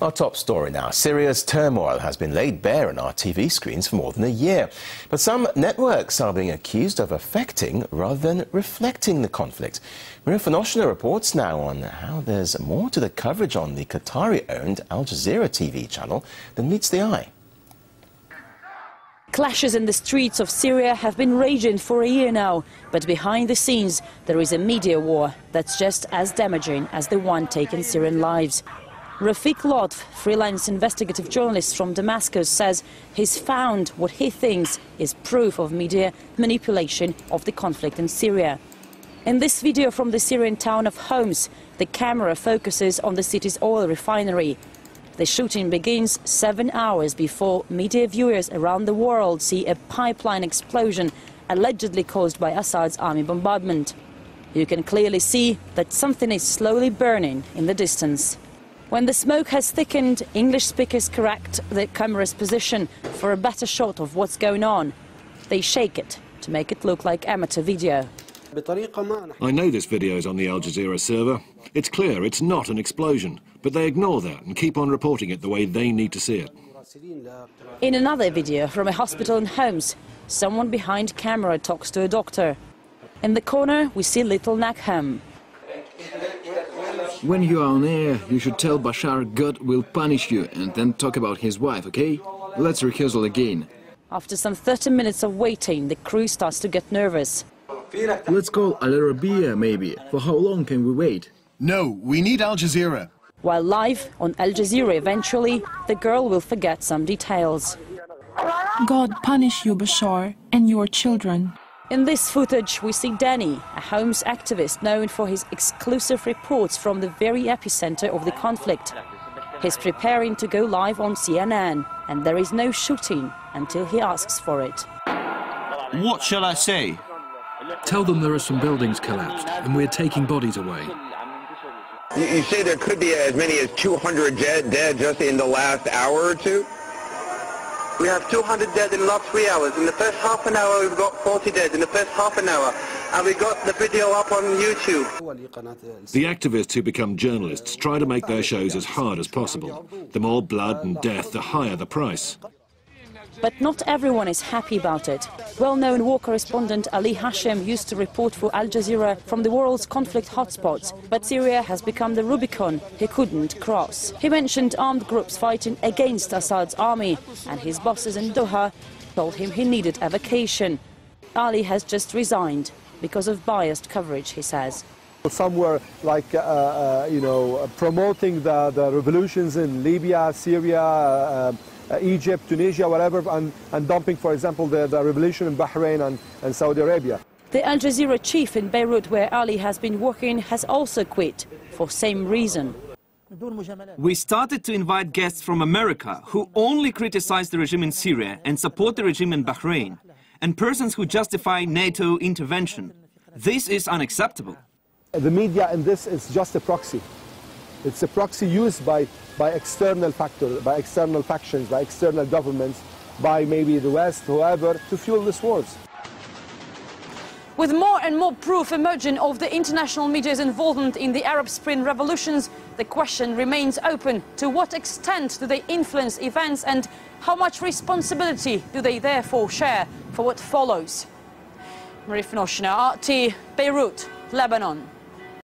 Our top story now. Syria's turmoil has been laid bare on our TV screens for more than a year. But some networks are being accused of affecting rather than reflecting the conflict. Maria Fanoshna reports now on how there's more to the coverage on the Qatari-owned JAZEERA TV channel than meets the eye. Clashes in the streets of Syria have been raging for a year now, but behind the scenes there is a media war that's just as damaging as the one taking Syrian lives. Rafik Lotf, freelance investigative journalist from Damascus, says he's found what he thinks is proof of media manipulation of the conflict in Syria. In this video from the Syrian town of Homs, the camera focuses on the city's oil refinery. The shooting begins 7 hours before media viewers around the world see a pipeline explosion allegedly caused by Assad's army bombardment. You can clearly see that something is slowly burning in the distance. When the smoke has thickened, English speakers correct the camera's position for a better shot of what's going on. They shake it to make it look like amateur video. I know this video is on the Al Jazeera server. It's clear it's not an explosion, but they ignore that and keep on reporting it the way they need to see it. In another video from a hospital in Homs, someone behind camera talks to a doctor. In the corner, we see little Nakham. When you are on air, you should tell Bashar God will punish you and then talk about his wife, okay? Let's rehearsal again. After some 30 minutes of waiting, the crew starts to get nervous. Let's call Al Arabiya, maybe. For how long can we wait? No, we need Al Jazeera. While live on Al Jazeera eventually, the girl will forget some details. God punish you, Bashar, and your children. In this footage, we see Danny, a Homs activist known for his exclusive reports from the very epicenter of the conflict. He's preparing to go live on CNN, and there is no shooting until he asks for it. What shall I say? Tell them there are some buildings collapsed and we're taking bodies away. You say there could be as many as 200 dead just in the last hour or two? We have 200 dead in the last 3 hours. In the first half an hour we've got 40 dead in the first half an hour. And we got the video up on YouTube. The activists who become journalists try to make their shows as hard as possible. The more blood and death, the higher the price. But not everyone is happy about it. Well-known war correspondent Ali Hashem used to report for Al Jazeera from the world's conflict hotspots, but Syria has become the Rubicon he couldn't cross. He mentioned armed groups fighting against Assad's army, and his bosses in Doha told him he needed a vacation. Ali has just resigned because of biased coverage, he says. Some were like, promoting the revolutions in Libya, Syria, Egypt, Tunisia, whatever, and dumping, for example, the revolution in Bahrain and Saudi Arabia. The Al Jazeera chief in Beirut, where Ali has been working, has also quit for same reason. We started to invite guests from America who only criticize the regime in Syria and support the regime in Bahrain, and persons who justify NATO intervention. This is unacceptable. The media in this is just a proxy. It's a proxy used by external factors, by external factions, by external governments, by maybe the West, whoever, to fuel these wars. With more and more proof emerging of the international media's involvement in the Arab Spring revolutions, the question remains open: to what extent do they influence events, and how much responsibility do they therefore share for what follows? Maria Fanoshna, RT, Beirut, Lebanon.